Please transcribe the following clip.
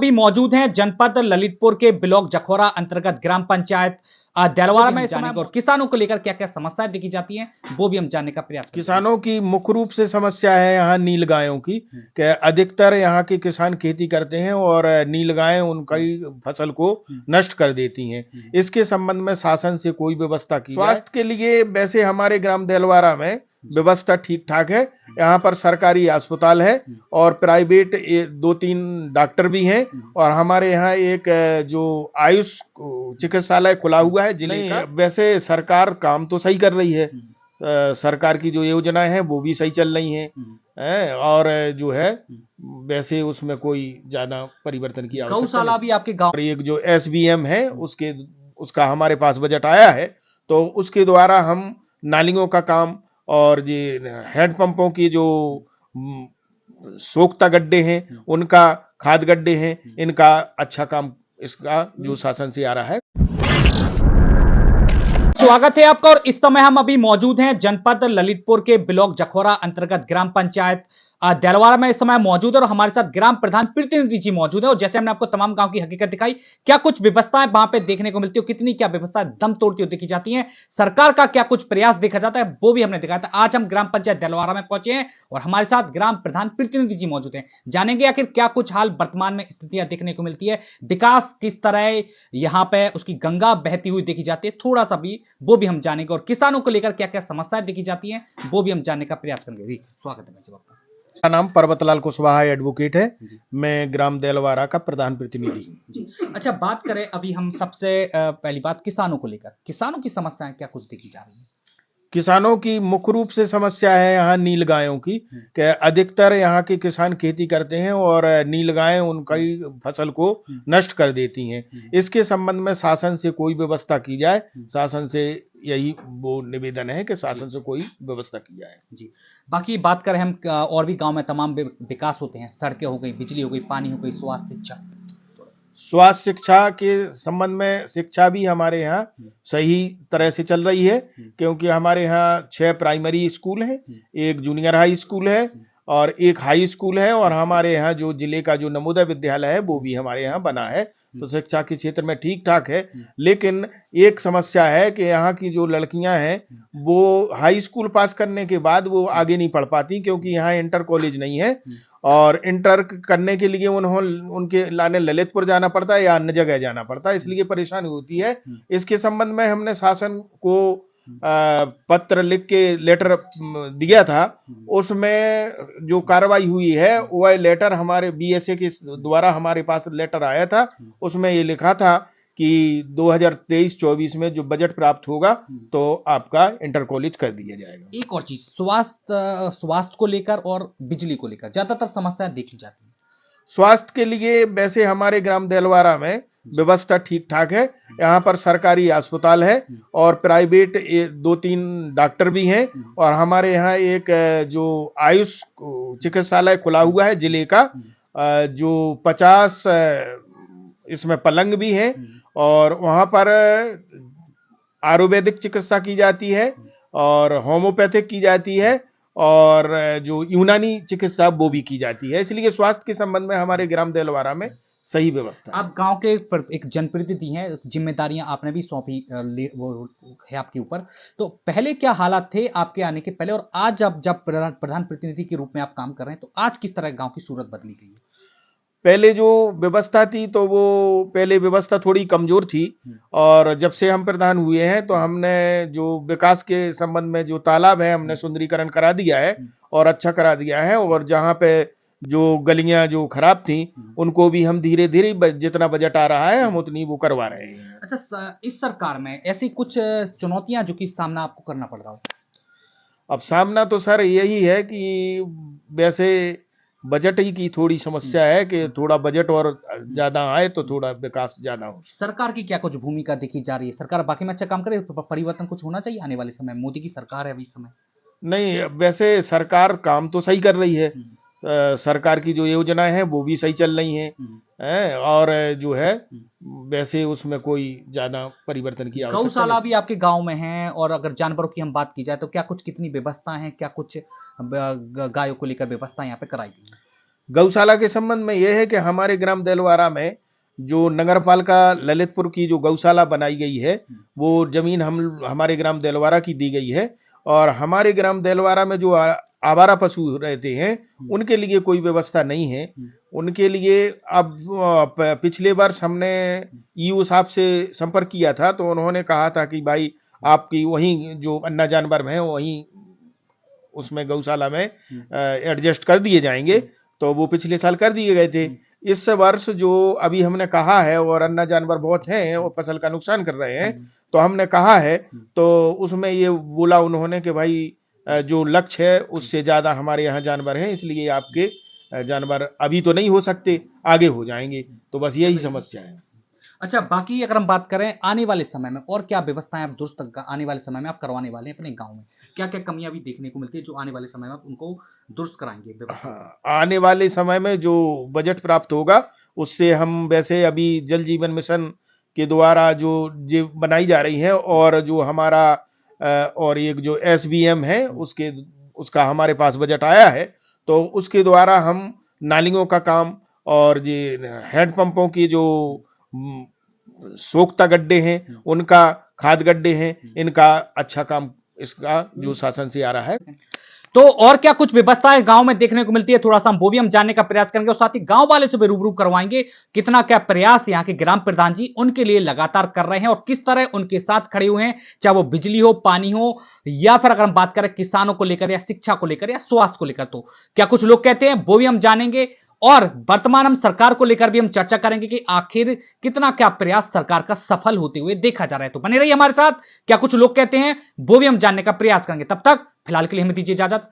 भी मौजूद हैं जनपद ललितपुर के ब्लॉक जखौरा अंतर्गत ग्राम पंचायत देलवाड़ा में जानेंगे और किसानों को लेकर क्या क्या समस्याएं देखी जाती हैं वो भी हम जानने का प्रयास करेंगे। किसानों की मुख्य रूप से समस्या है यहाँ नील गायों की कि अधिकतर यहाँ के किसान खेती करते हैं और नील गायें उनकी फसल को नष्ट कर देती हैं। इसके संबंध में शासन से कोई व्यवस्था की जाए। स्वास्थ्य के लिए वैसे हमारे ग्राम देलवाड़ा में व्यवस्था ठीक ठाक है। यहाँ पर सरकारी अस्पताल है और प्राइवेट 2-3 डॉक्टर भी हैं और हमारे यहाँ एक जो आयुष चिकित्सालय खुला हुआ है जिले का। वैसे सरकार काम तो सही कर रही है, सरकार की जो योजना है वो भी सही चल रही हैं और जो है वैसे उसमें कोई ज्यादा परिवर्तन की आवश्यकता गौशाला भी आपके गांव एक जो SBM है उसका हमारे पास बजट आया है तो उसके द्वारा हम नालियों का काम और जी हैंडपंपों की जो सोख्ता गड्ढे हैं उनका, खाद गड्ढे हैं, इनका अच्छा काम इसका जो शासन से आ रहा है। स्वागत है आपका और इस समय हम अभी मौजूद हैं जनपद ललितपुर के ब्लॉक जखौरा अंतर्गत ग्राम पंचायत देलवाड़ा में इस समय मौजूद है और हमारे साथ ग्राम प्रधान प्रतिनिधि जी मौजूद है। और जैसे हमने आपको तमाम गांव की हकीकत दिखाई, क्या कुछ व्यवस्थाएं वहां पे देखने को मिलती है, कितनी क्या व्यवस्थाएं दम तोड़ती हुई देखी जाती हैं, सरकार का क्या कुछ प्रयास देखा जाता है वो भी हमने दिखाया था। आज हम ग्राम पंचायत देलवाड़ा में पहुंचे हैं और हमारे साथ ग्राम प्रधान प्रतिनिधि जी मौजूद हैं। जानेंगे आखिर क्या कुछ हाल वर्तमान में स्थितियां देखने को मिलती है, विकास किस तरह यहाँ पे उसकी गंगा बहती हुई देखी जाती है, थोड़ा सा भी वो भी हम जानेंगे और किसानों को लेकर क्या क्या समस्याएं देखी जाती हैं वो भी हम जानने का प्रयास करेंगे। जी स्वागत है आपका। मेरा नाम पर्वतलाल कुशवाहा एडवोकेट है, मैं ग्राम देलवाड़ा का प्रधान प्रतिनिधि हूँ। अच्छा, बात करें अभी हम सबसे पहली बात किसानों को लेकर, किसानों की समस्याएं क्या कुछ देखी जा रही है? किसानों की मुख्य रूप से समस्या है यहाँ नील गायों की कि अधिकतर यहाँ के किसान खेती करते हैं और नील गायें उनकी फसल को नष्ट कर देती हैं। इसके संबंध में शासन से कोई व्यवस्था की जाए, शासन से यही वो निवेदन है कि शासन से कोई व्यवस्था की जाए। जी, बाकी बात करें हम और भी गांव में तमाम विकास होते हैं, सड़कें हो गई, बिजली हो गई, पानी हो गई, स्वास्थ्य शिक्षा। स्वास्थ्य शिक्षा के संबंध में शिक्षा भी हमारे यहाँ सही तरह से चल रही है क्योंकि हमारे यहाँ 6 प्राइमरी स्कूल हैं, एक जूनियर हाई स्कूल है और एक हाई स्कूल है और हमारे यहाँ जो जिले का जो नवोदय विद्यालय है वो भी हमारे यहाँ बना है। तो शिक्षा के क्षेत्र में ठीक ठाक है, लेकिन एक समस्या है कि यहाँ की जो लड़कियां हैं वो हाई स्कूल पास करने के बाद वो आगे नहीं पढ़ पाती क्योंकि यहाँ इंटर कॉलेज नहीं है और इंटर करने के लिए उनके लाने ललितपुर जाना पड़ता है या अन्य जगह जाना पड़ता है, इसलिए परेशानी होती है। इसके संबंध में हमने शासन को पत्र लिख के लेटर दिया था, उसमें जो कार्रवाई हुई है वह लेटर हमारे BSA के द्वारा हमारे पास लेटर आया था। उसमें ये लिखा था कि 2023-24 में जो बजट प्राप्त होगा तो आपका इंटर कॉलेज कर दिया जाएगा। एक और चीज, स्वास्थ्य को लेकर और बिजली को लेकर ज्यादातर समस्याएं देखी जाती हैं। स्वास्थ्य के लिए वैसे हमारे ग्राम देलवाड़ा में व्यवस्था ठीक ठाक है। यहाँ पर सरकारी अस्पताल है और प्राइवेट 2-3 डॉक्टर भी हैं और हमारे यहाँ एक जो आयुष चिकित्सालय खुला हुआ है जिले का, जो 50 इसमें पलंग भी हैं और वहाँ पर आयुर्वेदिक चिकित्सा की जाती है और होम्योपैथिक की जाती है और जो यूनानी चिकित्सा वो भी की जाती है। इसलिए स्वास्थ्य के संबंध में हमारे ग्राम देलवाड़ा में सही व्यवस्था है। आप गांव के एक जनप्रतिनिधि हैं, जिम्मेदारियां आपने भी सौंपी वो है आपके ऊपर, तो पहले क्या हालात थे आपके आने के पहले और आज जब प्रधान प्रतिनिधि के रूप में आप काम कर रहे हैं तो आज किस तरह गांव की सूरत बदली गई है? पहले जो व्यवस्था थी तो वो पहले व्यवस्था थोड़ी कमजोर थी और जब से हम प्रधान हुए हैं तो हमने जो विकास के संबंध में जो तालाब है हमने सुंदरीकरण करा दिया है और अच्छा करा दिया है और जहाँ पे जो गलियां जो खराब थी उनको भी हम धीरे धीरे जितना बजट आ रहा है हम उतनी वो करवा रहे हैं। अच्छा, इस सरकार में ऐसी कुछ चुनौतियां जो कि सामना आपको करना पड़ रहा हो? अब सामना तो सर यही है कि वैसे बजट ही की थोड़ी समस्या है कि थोड़ा बजट और ज्यादा आए तो थोड़ा विकास ज्यादा हो। सरकार की क्या कुछ भूमिका देखी जा रही है? सरकार बाकी में अच्छा काम करे, परिवर्तन कुछ होना चाहिए आने वाले समय, मोदी की सरकार है अभी समय। नहीं, वैसे सरकार काम तो सही कर रही है, सरकार की जो योजना है वो भी सही चल रही हैं और जो है वैसे उसमें कोई ज्यादा परिवर्तन की आवश्यकता नहीं। गौशाला भी आपके गांव में है और अगर जानवरों की हम बात की जाए तो क्या कुछ कितनी व्यवस्था है, क्या कुछ गायों को लेकर व्यवस्था यहाँ पे कराई गई है? गौशाला के संबंध में यह है कि हमारे ग्राम देलवारा में जो नगरपालिका ललितपुर की जो गौशाला बनाई गई है, वो जमीन हमारे ग्राम देलवारा की दी गई है। और हमारे ग्राम देलवारा में जो आवारा पशु रहते हैं, उनके लिए कोई व्यवस्था नहीं है। उनके लिए अब पिछले वर्ष हमने ईओ साहब से संपर्क किया था, तो उन्होंने कहा था कि भाई आपकी वहीं जो अन्ना जानवर हैं वहीं उसमें गौशाला में एडजस्ट कर दिए जाएंगे। तो वो पिछले साल कर दिए गए थे। इस वर्ष जो अभी हमने कहा है, और अन्ना जानवर बहुत हैं और फसल का नुकसान कर रहे हैं, तो हमने कहा है, तो उसमें ये बोला उन्होंने कि भाई जो लक्ष्य है उससे ज़्यादा हमारे यहाँ जानवर हैं, इसलिए आपके जानवर अभी तो नहीं हो सकते, आगे हो जाएंगे। तो बस यही समस्या है। अच्छा, बाकी अगर हम बात करें आने वाले समय में और क्या व्यवस्थाएं आप दुरुस्त आने वाले समय में आप करवाने वाले हैं अपने गांव में, क्या क्या कमियां भी देखने को मिलती है जो आने वाले समय में आप उनको दुरुस्त कराएंगे व्यवस्था? हाँ, आने वाले समय में जो बजट प्राप्त होगा उससे हम वैसे अभी जल जीवन मिशन के द्वारा जो बनाई जा रही है, और जो हमारा और एक जो एसबीएम है उसका हमारे पास बजट आया है, तो उसके द्वारा हम नालियों का काम और ये हैंडपंपों की जो सोख्ता गड्ढे हैं उनका, खाद गड्ढे हैं, इनका अच्छा काम इसका जो शासन से आ रहा है। तो और क्या कुछ व्यवस्थाएं गांव में देखने को मिलती है, थोड़ा सा हम वो भी हम जानने का प्रयास करेंगे और साथ ही गांव वाले से भी रूबरू करवाएंगे कितना क्या प्रयास यहाँ के ग्राम प्रधान जी उनके लिए लगातार कर रहे हैं और किस तरह उनके साथ खड़े हुए हैं, चाहे वो बिजली हो, पानी हो, या फिर अगर हम बात करें किसानों को लेकर या शिक्षा को लेकर या स्वास्थ्य को लेकर, तो क्या कुछ लोग कहते हैं वो भी हम जानेंगे। और वर्तमान हम सरकार को लेकर भी हम चर्चा करेंगे कि आखिर कितना क्या प्रयास सरकार का सफल होते हुए देखा जा रहा है। तो बने रहिए हमारे साथ, क्या कुछ लोग कहते हैं वो भी हम जानने का प्रयास करेंगे। तब तक फिलहाल के लिए हमें दीजिए इजाजत।